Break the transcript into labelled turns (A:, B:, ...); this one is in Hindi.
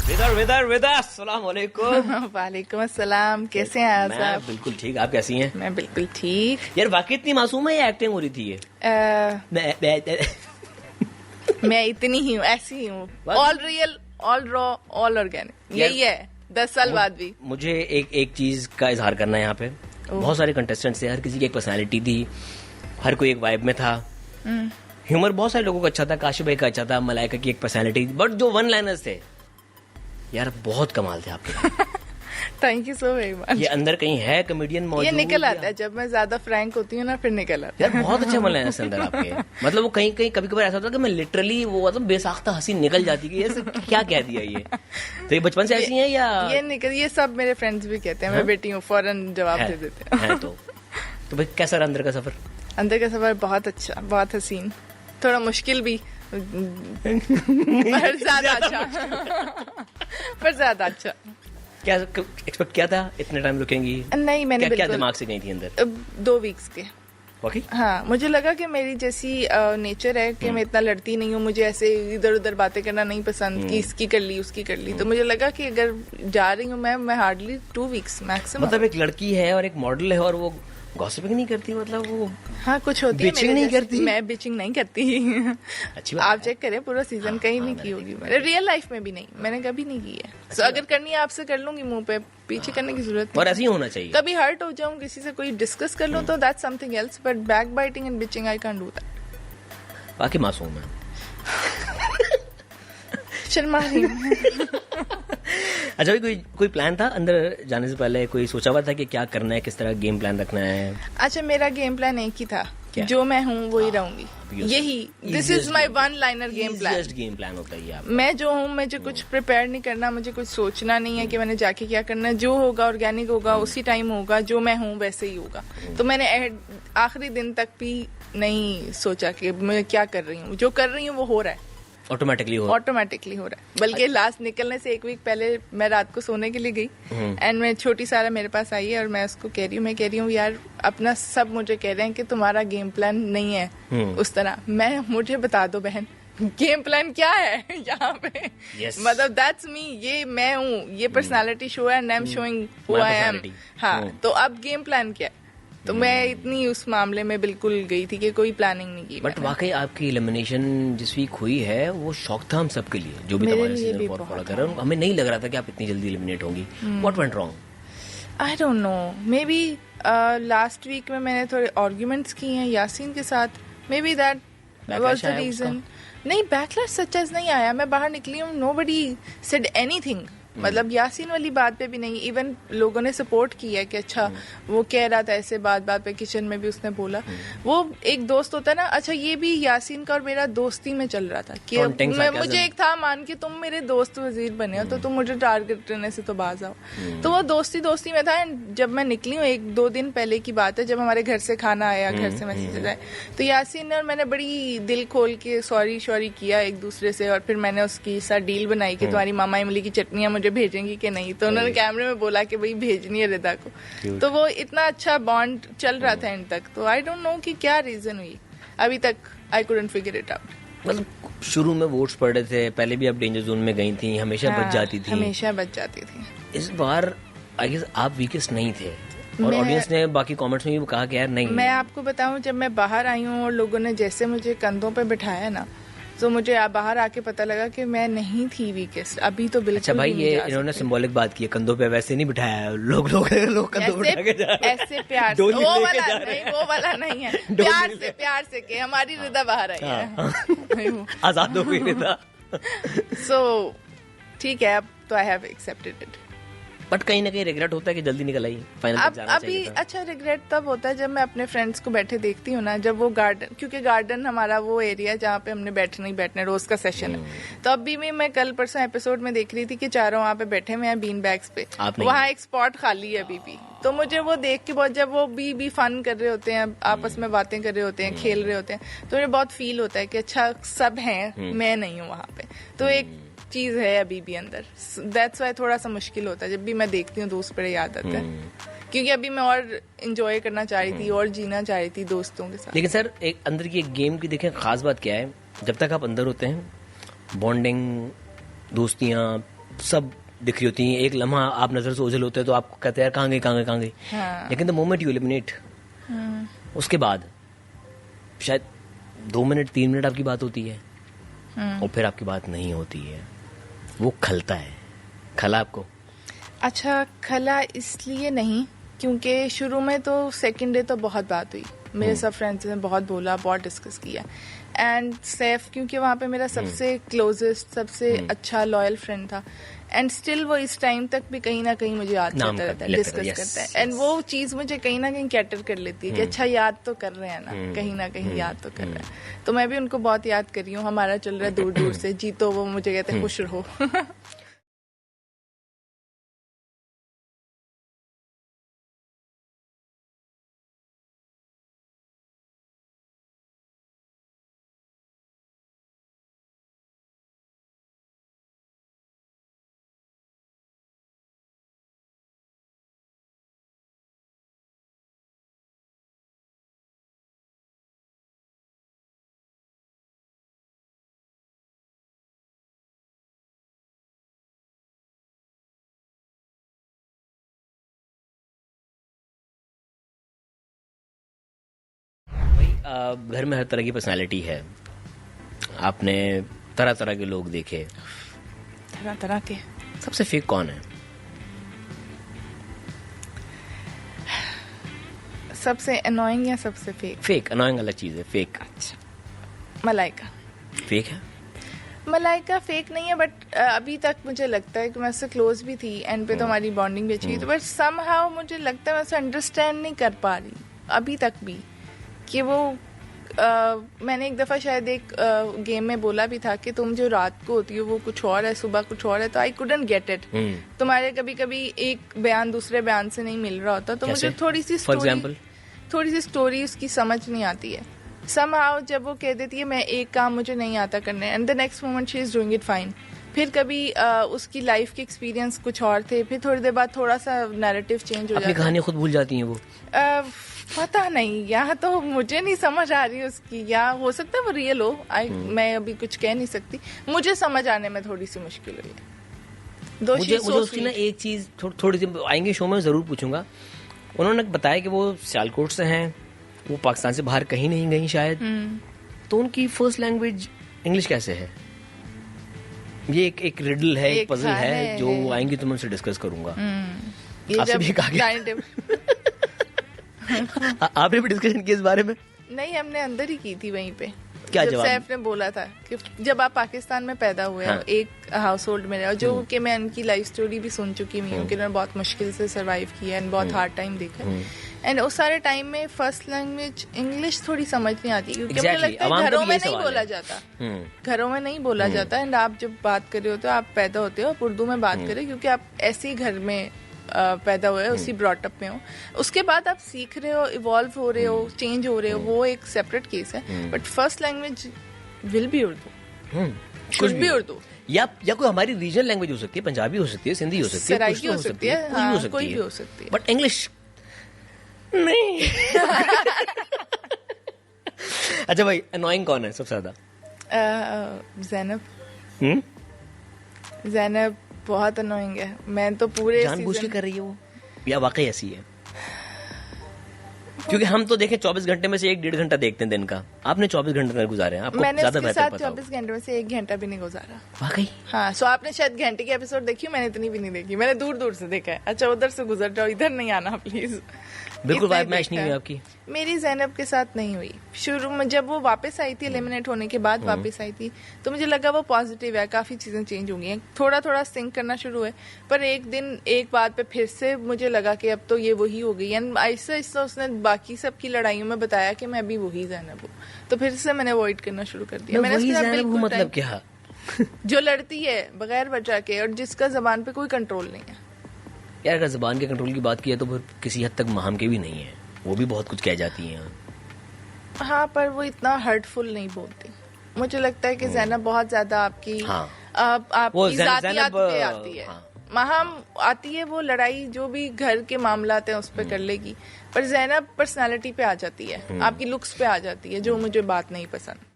A: वेदा अस्सलाम वालेकुम।
B: वालेकुम अस्सलाम। कैसे हैं आप?
A: मैं बिल्कुल ठीक, आप कैसी हैं?
B: मैं बिल्कुल ठीक।
A: यार वाकई इतनी मासूम है या एक्टिंग हो रही थी ये?
B: मैं इतनी ही हूँ, ऐसी ही हूँ। All real, all raw, all organic, यही है 10 साल बाद भी।
A: मुझे एक चीज का इजहार करना है यहाँ पे। बहुत सारे कंटेस्टेंट्स थे, हर किसी की एक पर्सनालिटी थी, हर कोई एक वाइब में था। ह्यूमर बहुत सारे लोगों का अच्छा था, काशिफ भाई का अच्छा था, मलाइका की एक पर्सनालिटी, बट जो वन लाइनर्स थे यार बहुत कमाल थे आपके।
B: Thank you so very much.
A: ये अंदर कहीं है कॉमेडियन मौजूद?
B: ये निकल आता है जब मैं ज्यादा फ्रैंक होती हूँ ना, फिर निकल आता
A: है। यार बहुत अच्छे वन लाइनर्स अंदर आपके। मतलब वो कहीं कहीं कभी कभार ऐसा होता है कि मैं लिटरली वो मतलब बेसाख्ता हंसी निकल जाती है कि ये क्या कह दिया ये। तो ये बचपन से ऐसी है या
B: ये सब मेरे फ्रेंड्स भी कहते हैं। मैं बेटी हूँ, फौरन जवाब दे देते हैं।
A: तो भाई कैसा रहा अंदर का सफर?
B: अंदर का सफर बहुत अच्छा, बहुत हसीन, थोड़ा मुश्किल भी, पर ज्यादा अच्छा। पर ज्यादा अच्छा।
A: क्या एक्सपेक्ट किया था इतने टाइम रुकेंगी?
B: नहीं, मैंने
A: क्या दिमाग से गई थी अंदर?
B: 2 वीक्स के।
A: Okay?
B: हाँ, मुझे लगा कि मेरी जैसी नेचर है कि मैं इतना लड़ती नहीं हूँ, मुझे ऐसे इधर उधर बातें करना नहीं पसंद कि इसकी कर ली उसकी कर ली। तो मुझे लगा कि अगर जा रही हूँ मैं हार्डली 2 वीक्स मैक्सिमम।
A: मतलब एक लड़की है और एक मॉडल है और वो गॉसिपिंग नहीं करती, मतलब वो
B: हाँ कुछ होती है।
A: बिचिंग नहीं करती?
B: मैं बिचिंग नहीं करती।
A: अच्छी बात
B: आप चेक करें, पूरा सीजन कहीं नहीं की होगी मैंने, रियल लाइफ में भी नहीं, मैंने कभी नहीं की है। तो अगर करनी है आपसे कर लूंगी, मुंह पे पीछे करने की जरूरत नहीं।
A: और ऐसे ही होना चाहिए।
B: कभी हर्ट हो जाऊं, किसी से कोई डिस्कस कर लूं तो that's something else, but back biting and bitching I can't do that.
A: बाकी मासूम है।
B: शर्मा रही हूं।
A: अच्छा भाई, कोई प्लान था अंदर जाने से पहले? कोई सोचा हुआ था कि क्या करना है, किस तरह गेम प्लान रखना है?
B: अच्छा, मेरा गेम प्लान एक ही था, जो मैं हूँ वही रहूंगी। यही this is my one liner game plan.
A: Game plan होता है आपका।
B: मैं जो हूँ, मुझे कुछ प्रिपेयर नहीं करना, मुझे कुछ सोचना नहीं है कि मैंने जाके क्या करना है। जो होगा ऑर्गेनिक होगा, उसी टाइम होगा, जो मैं हूँ वैसे ही होगा। तो मैंने आखिरी दिन तक भी नहीं सोचा कि मैं क्या कर रही हूँ, जो कर रही हूँ वो हो रहा है, ऑटोमेटिकली हो रहा है। बल्कि लास्ट निकलने से 1 वीक पहले मैं रात को सोने के लिए गई एंड मैं छोटी सारा मेरे पास आई है और मैं उसको कह रही हूँ यार, अपना सब मुझे कह रहे हैं कि तुम्हारा गेम प्लान नहीं है उस तरह। मुझे बता दो बहन, गेम प्लान क्या है यहाँ पे? मतलब दैट्स मी, ये मैं हूँ, ये पर्सनालिटी शो है and I am showing who I am. हाँ, तो अब गेम प्लान क्या है? तो मैं इतनी उस मामले में बिल्कुल गई थी कि कोई प्लानिंग नहीं की।
A: बट वाकई आपकी एलिमिनेशन जिस वीक हुई है वो शॉक था हम सबके लिए, जो भी हमारे सीजन 4 फॉलो कर रहे हैं। हमें नहीं लग रहा था कि आप इतनी जल्दी एलिमिनेट होंगी। What went wrong?
B: I don't know, maybe last week में मैंने थोड़े आर्ग्यूमेंट्स किए हैं यासीन के साथ, maybe that was the reason. नहीं, बैकलैश सच एज नहीं आया, मैं बाहर निकली हूँ, नोबडी सेड एनीथिंग। मतलब यासीन वाली बात पे भी नहीं, इवन लोगों ने सपोर्ट किया कि अच्छा वो कह रहा था ऐसे, बात पे किचन में भी उसने बोला। वो एक दोस्त होता है ना, अच्छा ये भी यासीन का और मेरा दोस्ती में चल रहा था कि मुझे एक था मान के तुम मेरे दोस्त वजीर बने हो तो तुम मुझे टारगेट करने से तो बाज आओ। तो वो दोस्ती में था। एंड जब मैं निकली हूँ 1-2 दिन पहले की बात है, जब हमारे घर से खाना आया, घर से मैसेज आए, तो यासीन ने और मैंने बड़ी दिल खोल के सॉरी किया एक दूसरे से। और फिर मैंने उसकी साथ डील बनाई कि तुम्हारी मामा इमली की चटनियाँ मुझे भेजेंगी कि नहीं, तो उन्होंने कैमरे में बोला कि भाई भेजनी है रिदा को। तो वो इतना अच्छा बॉन्ड चल रहा था एंड तक। तो आई डोंट नो कि क्या रीजन हुई, अभी तक I couldn't figure it out.
A: मतलब शुरू में वोट्स पड़ रहे थे, पहले भी आप डेंजर जोन में गई थी, हमेशा बच जाती थी।
B: हमेशा बच जाती थी।
A: इस बार आई गेस आप वीकेस्ट नहीं थे और ऑडियंस ने बाकी कमेंट्स में भी कहा कि यार नहीं।
B: मैं आपको बताऊं, जब मैं बाहर आई हूँ और लोगों ने जैसे मुझे कंधों पे बिठाया ना, तो मुझे बाहर आके पता लगा कि मैं नहीं थी वीकेस्ट। अभी तो बिल्कुल।
A: अच्छा भाई, ये इन्होंने सिंबॉलिक बात की है, कंधों पे वैसे नहीं बिठाया, लोग कंधों पे बिठा के जा रहे हैं।
B: ऐसे प्यार से, वो वाला नहीं है, प्यार से के हमारी रिदा बाहर आई है।
A: आजाद हो गई रिदा।
B: सो ठीक है, अब तो I have accepted it.
A: But कहीं ना कहीं रिग्रेट होता है कि जल्दी निकल आई, फाइनल तक जाना
B: अभी
A: चाहिए था।
B: अच्छा, रिग्रेट तब होता है जब मैं अपने फ्रेंड्स को बैठे देखती हूँ ना, जब वो गार्डन, क्योंकि गार्डन हमारा वो एरिया जहाँ पे हमने बैठने रोज का सेशन है। तो अभी भी मैं कल परसों एपिसोड में देख रही थी कि चारों वहाँ पे बैठे हुए हैं बीन बैग्स पे, वहाँ एक स्पॉट खाली है अभी भी। तो मुझे वो देख के बहुत, जब वो भी फन कर रहे होते हैं, आपस में बातें कर रहे होते हैं, खेल रहे होते हैं, तो मुझे बहुत फील होता है कि अच्छा सब हैं, मैं नहीं हूँ वहाँ पे। तो एक चीज है अभी भी अंदर, दैट्स वाई थोड़ा सा मुश्किल होता है जब भी मैं देखती हूँ, दोस्त बड़े याद आते हैं। क्योंकि अभी मैं और एंजॉय करना चाह रही थी और जीना चाह रही थी दोस्तों के साथ।
A: लेकिन सर, एक अंदर की एक गेम की देखें खास बात क्या है, जब तक आप अंदर होते हैं बॉन्डिंग, दोस्तियाँ, सब दिख रही होती हैं, एक लम्हा आप नजर से ओझल होते हैं तो आपको कहते हैं यार कहाँ गई।
B: हाँ।
A: लेकिन द मोमेंट यू एलिमिनेट, उसके बाद शायद 2 मिनट 3 मिनट आपकी बात होती है और फिर आपकी बात नहीं होती है, वो खलता है। खला आपको?
B: अच्छा, खला इसलिए नहीं क्योंकि शुरू में तो सेकंड डे तो बहुत बात हुई, मेरे सब फ्रेंड्स ने बहुत बोला, बहुत डिस्कस किया। एंड सैफ क्योंकि वहाँ पे मेरा सबसे क्लोजेस्ट, सबसे अच्छा लॉयल फ्रेंड था, एंड स्टिल वो इस टाइम तक भी कहीं ना कहीं मुझे याद करता रहता है, डिस्कस करता है, एंड वो चीज़ मुझे कहीं ना कहीं कैटर कर लेती है कि अच्छा याद तो कर रहे हैं ना, कहीं ना कहीं याद तो कर रहे हैं। तो मैं भी उनको बहुत याद कर रही हूँ, हमारा चल रहा है दूर दूर से, जीतो वो मुझे कहते हैं खुश रहो।
A: घर में हर तरह की पर्सनालिटी है, आपने तरह तरह के लोग देखे,
B: तरह तरह के।
A: सबसे फेक कौन है?
B: सबसे अनोइंग या सबसे फेक?
A: फेक, अनोइंग अलग चीज है, फेक।
B: अच्छा, मलाइका।
A: फेक है?
B: मलाइका फेक नहीं है, बट अभी तक मुझे लगता है कि मैं उससे क्लोज भी थी, एंड पे तो हमारी बॉन्डिंग भी अच्छी थी, बट समहाउ मुझे लगता है मैं उसे अंडरस्टैंड नहीं कर पा रही अभी तक भी कि वो मैंने एक दफ़ा शायद एक गेम में बोला भी था कि तुम जो रात को होती हो वो कुछ और है, सुबह कुछ और है, तो आई कुडंट गेट इट। तुम्हारे कभी कभी एक बयान दूसरे बयान से नहीं मिल रहा होता, तो मुझे थोड़ी सी स्टोरी उसकी समझ नहीं आती है। समहाउ जब वो कह देती है मैं एक काम मुझे नहीं आता करने, and the next moment she is doing it fine, फिर कभी उसकी लाइफ के एक्सपीरियंस कुछ और थे, फिर थोड़ी देर बाद थोड़ा सा नैरेटिव चेंज हो जाता है।
A: अपनी कहानी खुद भूल जाती हैं वो?
B: पता नहीं, यहाँ तो मुझे नहीं समझ आ रही उसकी, या हो सकता है वो रियल हो, मैं अभी कुछ कह नहीं सकती, मुझे समझ आने में थोड़ी सी मुश्किल हुई है।
A: मुझे उसकी ना एक चीज थोड़ी सी आएंगे शो में जरूर पूछूंगा। उन्होंने बताया कि वो सियालकोट से हैं, वो पाकिस्तान से बाहर कहीं नहीं गई शायद, तो उनकी फर्स्ट लैंग्वेज इंग्लिश कैसे है? ये एक रिडल है, एक पजल है जो आएंगी तो मैं उनसे डिस्कस करूंगा।
B: ये जब
A: आपने भी डिस्कशन की इस बारे में?
B: नहीं, हमने अंदर ही की थी वहीं पे।
A: क्या
B: जब
A: जवाब?
B: सैफ ने बोला था कि जब आप पाकिस्तान में पैदा हुए हो, एक हाउस होल्ड में रहे, जो कि मैं उनकी लाइफ स्टोरी भी सुन चुकी हुई हूँ कि उन्होंने बहुत मुश्किल से सरवाइव किया एंड बहुत हार्ड टाइम देखा, एंड उस सारे टाइम में फर्स्ट लैंग्वेज इंग्लिश थोड़ी समझ नहीं आती, क्योंकि मुझे लगता है घरों में नहीं बोला जाता, घरों में नहीं बोला जाता, एंड आप जब बात कर रहे होते हो, आप पैदा होते हो, आप उर्दू में बात करें क्योंकि आप ऐसे ही घर में पैदा हुए, उसी ब्रॉटअप में हो, उसके बाद आप सीख रहे हो, इवॉल्व हो रहे हो, चेंज हो रहे हो, वो एक सेपरेट केस है, but first language will be Urdu, कुछ भी उर्दू,
A: या कोई हमारी रीजनल लैंग्वेज हो सकती है, पंजाबी हो सकती है, सिंधी हो सकती है,
B: सराइकी हो सकती है, कोई भी हो सकती है,
A: बट इंग्लिश नहीं। अच्छा भाई, अनोइंग कौन है सबसे ज्यादा?
B: ज़ैनब। ज़ैनब बहुत अनोइंग है, मैं तो पूरे
A: जानबूझ के कर रही है वो, या वाकई ऐसी है? क्योंकि हम तो देखें 24 घंटे में से 1-1.5 घंटा देखते हैं दिन का, आपने 24 घंटे गुजारे हैं, आपको
B: मैंने
A: ज्यादा
B: उसके
A: बेहतर
B: साथ
A: पता
B: 24 घंटे में से 1 घंटा भी नहीं गुजारा।
A: वाकई?
B: हाँ, सो आपने शायद घंटे की एपिसोड देखी, मैंने इतनी भी नहीं देखी, मैंने दूर दूर से देखा है। अच्छा, उधर से गुजर जाओ, इधर नहीं आना प्लीज।
A: बिल्कुल वाइब मैच नहीं हुई आपकी?
B: मेरी ज़ैनब के साथ नहीं हुई। शुरू में जब वो वापस आई थी, एलिमिनेट होने के बाद वापस आई थी, तो मुझे लगा वो पॉजिटिव है, काफी चीजें चेंज हो गई हैं, थोड़ा थोड़ा सिंक करना शुरू है, पर एक दिन एक बात पे फिर से मुझे लगा कि अब तो ये वही हो गई, एंड ऐसा ऐसा उसने बाकी सब की लड़ाइयों में बताया कि मैं अभी वही ज़ैनब हूँ, तो फिर से मैंने अवॉइड करना शुरू कर दिया। मैंने
A: मतलब क्या?
B: जो लड़ती है बगैर वजह के और जिसका जबान पे कोई कंट्रोल नहीं है।
A: यार अगर जबान के कंट्रोल की बात की है तो फिर किसी हद तक महम के भी नहीं है, वो भी बहुत कुछ कह जाती हैं।
B: हाँ, पर वो इतना हर्टफुल नहीं बोलती। मुझे लगता है कि ज़ैनब बहुत ज्यादा आपकी आपकी ज़ातियात पे आती है, महम आती है, वो लड़ाई जो भी घर के मामलात हैं उस पर कर लेगी, पर ज़ैनब पर्सनालिटी पे आ जाती है, आपकी लुक्स पे आ जाती है, जो मुझे बात नहीं पसंद।